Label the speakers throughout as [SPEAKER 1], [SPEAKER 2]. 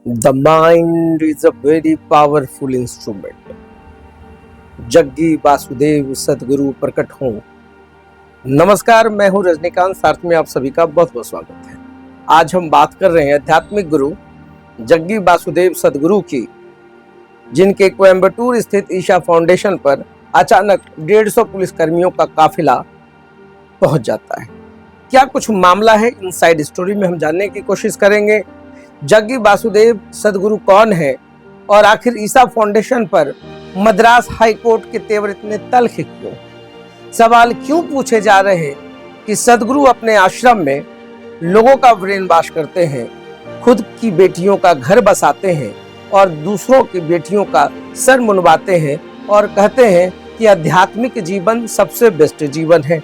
[SPEAKER 1] The mind is a very powerful instrument. Jaggi Vasudev सदगुरु प्रकट हो। नमस्कार, मैं हूं रजनीकांत। साथ में आप सभी का बहुत बहुत स्वागत है। आज हम बात कर रहे हैं आध्यात्मिक गुरु जग्गी वासुदेव सदगुरु की, जिनके कोयम्बटूर स्थित ईशा फाउंडेशन पर अचानक 150 पुलिसकर्मियों का काफिला पहुंच जाता है। क्या कुछ मामला है, इनसाइड स्टोरी में हम जानने की कोशिश करेंगे। जग्गी वासुदेव सदगुरु कौन है और आखिर ईशा फाउंडेशन पर मद्रास हाई कोर्ट के तेवर इतने तल्ख क्यों? सवाल क्यों पूछे जा रहे हैं कि सदगुरु अपने आश्रम में लोगों का ब्रेन वॉश करते हैं, खुद की बेटियों का घर बसाते हैं और दूसरों की बेटियों का सर मुनवाते हैं और कहते हैं कि आध्यात्मिक जीवन सबसे बेस्ट जीवन है।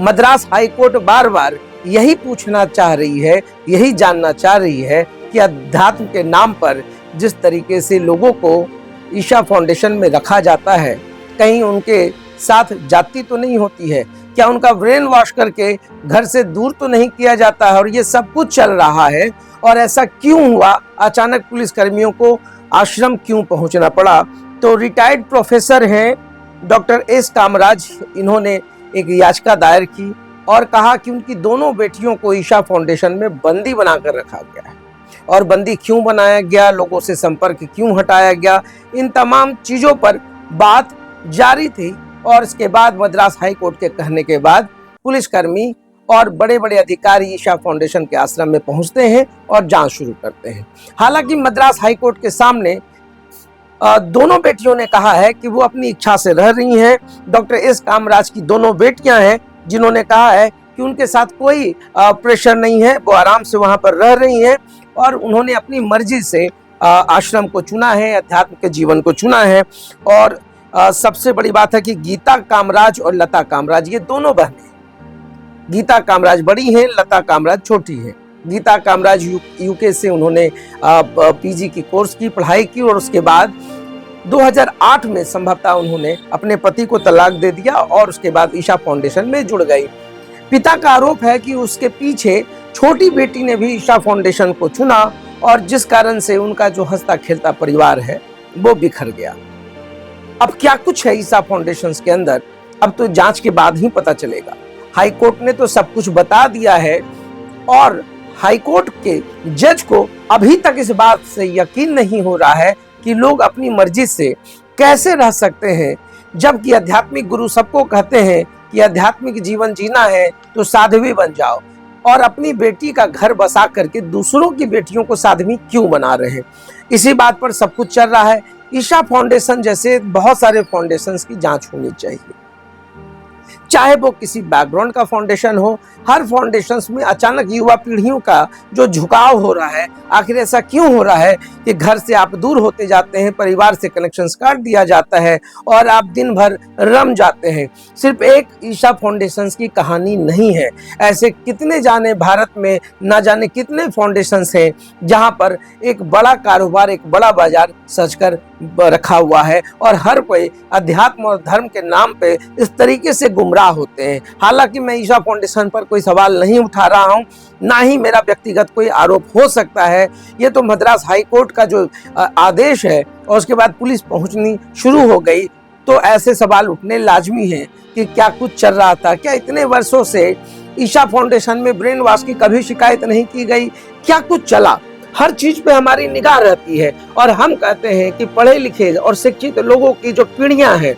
[SPEAKER 1] मद्रास हाई कोर्ट बार बार यही पूछना चाह रही है, यही जानना चाह रही है कि अध्यात्म के नाम पर जिस तरीके से लोगों को ईशा फाउंडेशन में रखा जाता है, कहीं उनके साथ जाति तो नहीं होती है? क्या उनका ब्रेन वॉश करके घर से दूर तो नहीं किया जाता है? और ये सब कुछ चल रहा है और ऐसा क्यों हुआ? अचानक पुलिसकर्मियों को आश्रम क्यों पहुंचना पड़ा? तो रिटायर्ड प्रोफेसर हैं डॉक्टर एस कामराज, इन्होंने एक याचिका दायर की और कहा कि उनकी दोनों बेटियों को ईशा फाउंडेशन में बंदी बनाकर रखा गया है। और बंदी क्यों बनाया गया, लोगों से संपर्क क्यों हटाया गया, इन तमाम चीजों पर बात जारी थी। और इसके बाद मद्रास हाई कोर्ट के कहने के बाद पुलिसकर्मी और बड़े बड़े अधिकारी ईशा फाउंडेशन के आश्रम में पहुंचते हैं और जांच शुरू करते हैं। हालांकि मद्रास हाई कोर्ट के सामने दोनों बेटियों ने कहा है कि वो अपनी इच्छा से रह रही हैं। डॉक्टर एस कामराज की दोनों बेटियां हैं जिन्होंने कहा है कि उनके साथ कोई प्रेशर नहीं है, वो आराम से वहां पर रह रही हैं और उन्होंने अपनी मर्जी से आश्रम को चुना है, अध्यात्म के जीवन को चुना है। और सबसे बड़ी बात है कि गीता कामराज और लता कामराज ये दोनों बहनें, गीता कामराज बड़ी हैं, लता कामराज छोटी है। गीता कामराज यूके से उन्होंने पीजी की कोर्स की पढ़ाई की और उसके बाद 2008 में संभवतः उन्होंने अपने पति को तलाक दे दिया और उसके बाद ईशा फाउंडेशन में जुड़ गई। पिता का आरोप है कि उसके पीछे छोटी बेटी ने भी ईशा फाउंडेशन को चुना और जिस कारण से उनका जो हंसता खेलता परिवार है वो बिखर गया। अब क्या कुछ है ईशा फाउंडेशन के अंदर, अब तो जांच के बाद ही पता चलेगा। हाई कोर्ट ने तो सब कुछ बता दिया है और हाई कोर्ट के जज को अभी तक इस बात से यकीन नहीं हो रहा है कि लोग अपनी मर्जी से कैसे रह सकते हैं, जबकि आध्यात्मिक गुरु सबको कहते हैं कि आध्यात्मिक जीवन जीना है तो साध्वी बन जाओ, और अपनी बेटी का घर बसा करके दूसरों की बेटियों को साध्वी क्यों बना रहे हैं? इसी बात पर सब कुछ चल रहा है। ईशा फाउंडेशन जैसे बहुत सारे फाउंडेशंस की जांच होनी चाहिए, चाहे वो किसी बैकग्राउंड का फाउंडेशन हो। हर फाउंडेशंस में अचानक युवा पीढ़ियों का जो झुकाव हो रहा है, आखिर ऐसा क्यों हो रहा है कि घर से आप दूर होते जाते हैं, परिवार से कनेक्शंस काट दिया जाता है और आप दिन भर रम जाते हैं? सिर्फ एक ईशा फाउंडेशंस की कहानी नहीं है, ऐसे कितने जाने भारत में ना जाने कितने फाउंडेशंस हैं जहां पर एक बड़ा कारोबार, एक बड़ा बाजार सजकर रखा हुआ है और हर कोई अध्यात्म और धर्म के नाम पे इस तरीके से गुमराह होते हैं। हालांकि मैं ईशा फाउंडेशन पर कोई सवाल नहीं उठा रहा हूं, ना ही मेरा व्यक्तिगत कोई आरोप हो सकता है। ये तो मद्रास हाई कोर्ट का जो आदेश है और उसके बाद पुलिस पहुंचनी शुरू हो गई, तो ऐसे सवाल उठने लाजमी है कि क्या कुछ चल रहा था। क्या इतने वर्षों से ईशा फाउंडेशन में ब्रेन वॉश की कभी शिकायत नहीं की गई? क्या कुछ चला? हर चीज पे हमारी निगाह रहती है और हम कहते हैं कि पढ़े लिखे और शिक्षित लोगों की जो पीढ़ियां हैं,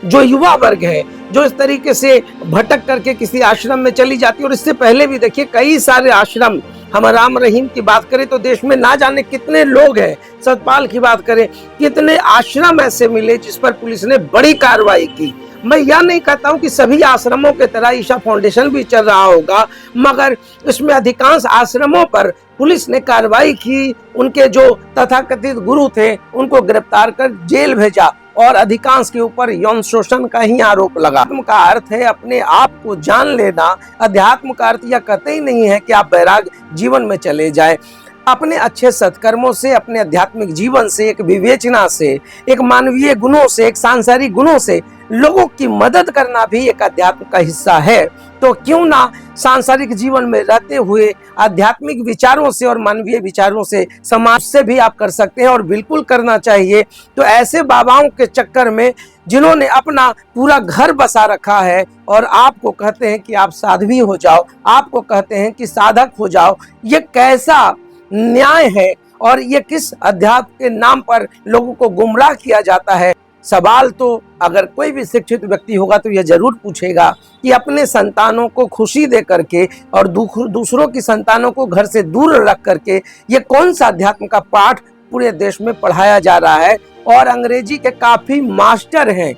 [SPEAKER 1] जो युवा वर्ग है, जो इस तरीके से भटक करके किसी आश्रम में चली जाती है। और इससे पहले भी देखिए कई सारे आश्रम, हम राम रहीम की बात करें तो देश में ना जाने कितने लोग हैं, सतपाल की बात करें, कितने आश्रम ऐसे मिले जिस पर पुलिस ने बड़ी कार्रवाई की। मैं यह नहीं कहता हूं कि सभी आश्रमों के तरह ईशा फाउंडेशन भी चल रहा होगा, मगर इसमें अधिकांश आश्रमों पर पुलिस ने कार्रवाई की, उनके जो तथाकथित गुरु थे उनको गिरफ्तार कर जेल भेजा और अधिकांश के ऊपर यौन शोषण का ही आरोप लगा। अध्यात्म का अर्थ है अपने आप को जान लेना। अध्यात्म का अर्थ यह कहते ही नहीं है कि आप वैराग जीवन में चले जाए। अपने अच्छे सत्कर्मों से, अपने आध्यात्मिक जीवन से, एक विवेचना से, एक मानवीय गुणों से, एक सांसारिक गुणों से लोगों की मदद करना भी एक अध्यात्म का हिस्सा है। तो क्यों ना सांसारिक जीवन में रहते हुए आध्यात्मिक विचारों से और मानवीय विचारों से समाज से भी आप कर सकते हैं, और बिल्कुल करना चाहिए। तो ऐसे बाबाओं के चक्कर में जिन्होंने अपना पूरा घर बसा रखा है और आपको कहते हैं कि आप साध्वी हो जाओ, आपको कहते हैं कि साधक हो जाओ, ये कैसा न्याय है और ये किस अध्यात्म के नाम पर लोगों को गुमराह किया जाता है। सवाल तो अगर कोई भी शिक्षित व्यक्ति होगा तो यह जरूर पूछेगा कि अपने संतानों को खुशी दे करके और दूसरों की संतानों को घर से दूर रख करके ये कौन सा अध्यात्म का पाठ पूरे देश में पढ़ाया जा रहा है। और अंग्रेजी के काफी मास्टर हैं,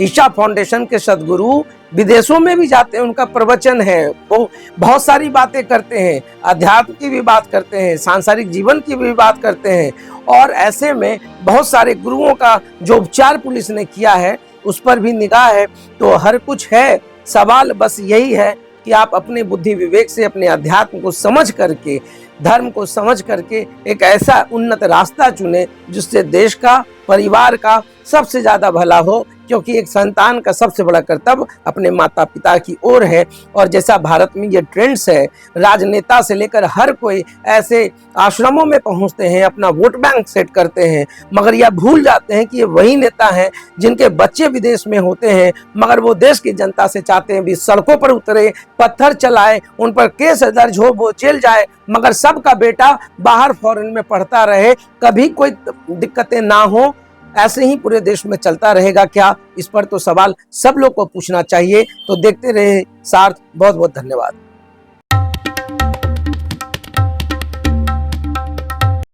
[SPEAKER 1] ईशा फाउंडेशन के सदगुरु विदेशों में भी जाते हैं, उनका प्रवचन है, वो बहुत सारी बातें करते हैं, अध्यात्म की भी बात करते हैं, सांसारिक जीवन की भी बात करते हैं। और ऐसे में बहुत सारे गुरुओं का जो उपचार पुलिस ने किया है उस पर भी निगाह है। तो हर कुछ है, सवाल बस यही है कि आप अपने बुद्धि विवेक से अपने अध्यात्म को समझ करके, धर्म को समझ करके एक ऐसा उन्नत रास्ता चुने जिससे देश का, परिवार का सबसे ज्यादा भला हो। क्योंकि एक संतान का सबसे बड़ा कर्तव्य अपने माता पिता की ओर है। और जैसा भारत में ये ट्रेंड्स है, राजनेता से लेकर हर कोई ऐसे आश्रमों में पहुंचते हैं, अपना वोट बैंक सेट करते हैं, मगर यह भूल जाते हैं कि ये वही नेता हैं जिनके बच्चे विदेश में होते हैं, मगर वो देश की जनता से चाहते हैं भी सड़कों पर उतरे, पत्थर चलाए, उन पर केस दर्ज हो, वो जेल जाए, मगर सबका बेटा बाहर फॉरेन में पढ़ता रहे, कभी कोई दिक्कतें ना हो। ऐसे ही पूरे देश में चलता रहेगा क्या? इस पर तो सवाल सब लोग को पूछना चाहिए। तो देखते रहे सार्थ, बहुत बहुत धन्यवाद।